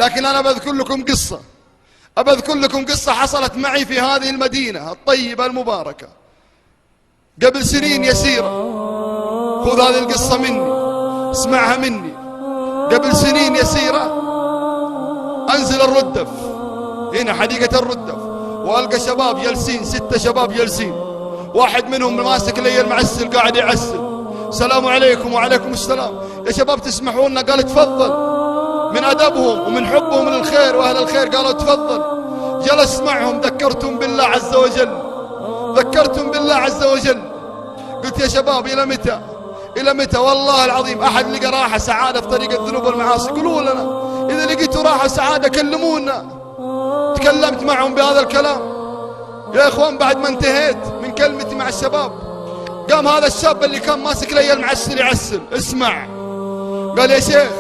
لكن أنا بذكر لكم قصة، أبذكر لكم قصة حصلت معي في هذه المدينة الطيبة المباركة قبل سنين يسيرة. خذ هذه القصة مني، اسمعها مني. قبل سنين يسيرة أنزل الردف، هنا حديقة الردف، وألقى شباب جالسين، 6 شباب جالسين، واحد منهم ماسك لي المعسل قاعد يعسل. السلام عليكم. وعليكم السلام. يا شباب تسمحوا لنا؟ قال تفضل. من أدبهم ومن حبهم للخير وأهل الخير قالوا تفضل. جلست معهم، ذكرتهم بالله عز وجل، ذكرتهم بالله عز وجل. قلت يا شباب إلى متى؟ إلى متى؟ والله العظيم أحد لقى راحة سعادة في طريق الذنوب والمعاصي قولوا لنا، إذا لقيتوا راحة سعادة كلمونا. تكلمت معهم بهذا الكلام يا إخوان. بعد ما انتهيت من كلمتي مع الشباب قام هذا الشاب اللي كان ماسك لي المعسل يعسل. اسمع، قال يا شيخ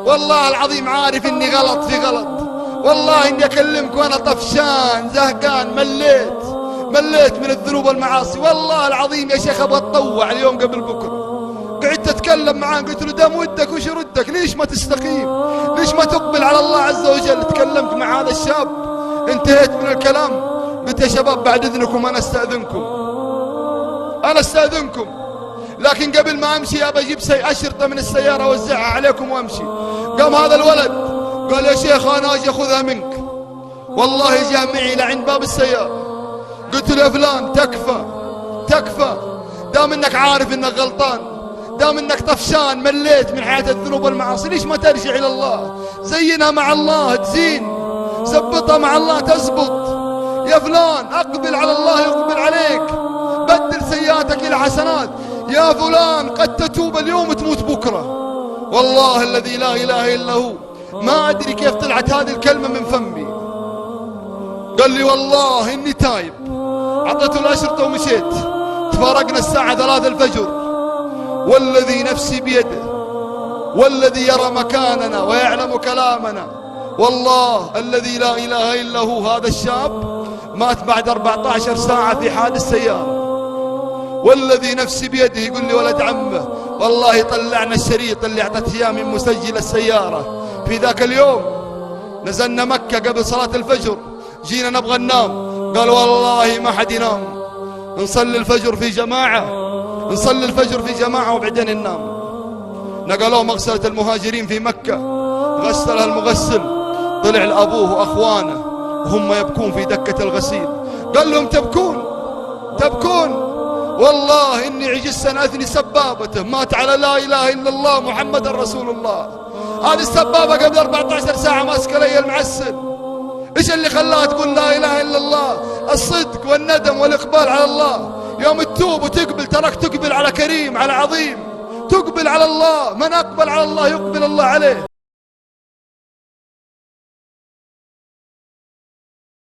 والله العظيم عارف إني غلط في غلط، والله إني أكلمك وأنا طفشان زهقان، مليت من الذنوب والمعاصي، والله العظيم يا شيخ أبغى أتطوع اليوم قبل بكرة. قعدت أتكلم معاه، قلت له دام ودك وش ردك؟ ليش ما تستقيم؟ ليش ما تقبل على الله عز وجل؟ تكلمت مع هذا الشاب، انتهيت من الكلام. قلت يا شباب بعد إذنكم أنا أستأذنكم، لكن قبل ما أمشي أبى أجيب أشرطة من السيارة أوزعها عليكم وأمشي. قام هذا الولد قال يا شيخ أنا أجي أخذها منك، والله جاء معي لعند باب السيارة. قلت له يا فلان تكفى، دام إنك عارف إنك غلطان، دام إنك طفشان مليت من حياة الذنوب والمعاصي، ليش ما ترجع إلى الله؟ زينها مع الله تزين، زبطها مع الله تزبط. يا فلان أقبل على الله يقبل عليك، بدل سيئاتك إلى حسنات. يا فلان قد تتوب اليوم تموت بكرة. والله الذي لا إله إلا هو ما أدري كيف طلعت هذه الكلمة من فمي. قال لي والله إني تايب. عطيته الأشرطة ومشيت. تفارقنا الساعة 3 الفجر، والذي نفسي بيده، والذي يرى مكاننا ويعلم كلامنا، والله الذي لا إله إلا هو هذا الشاب مات بعد 14 ساعة في حادث سيارة. والذي نفسي بيده يقول لي ولد عمه والله طلعنا الشريط اللي اعطت اياه من مسجل السيارة في ذاك اليوم. نزلنا مكة قبل صلاة الفجر، جينا نبغى ننام، قال والله ما حد ينام، نصلي الفجر في جماعة وبعدين ننام. نقلوه مغسلة المهاجرين في مكة، غسلها المغسل، طلع لأبوه وأخوانه وهم يبكون في دكة الغسيل. قال لهم تبكون؟ والله إني عجزت أن أثني سبابته، مات على لا إله إلا الله محمد رسول الله. هذه السبابة قبل 14 ساعة ماسكة لي المعسل. إيش اللي خلاها تقول لا إله إلا الله؟ الصدق والندم والإقبال على الله. يوم تتوب وتقبل تراك تقبل على كريم، على عظيم، تقبل على الله. من أقبل على الله يقبل الله عليه.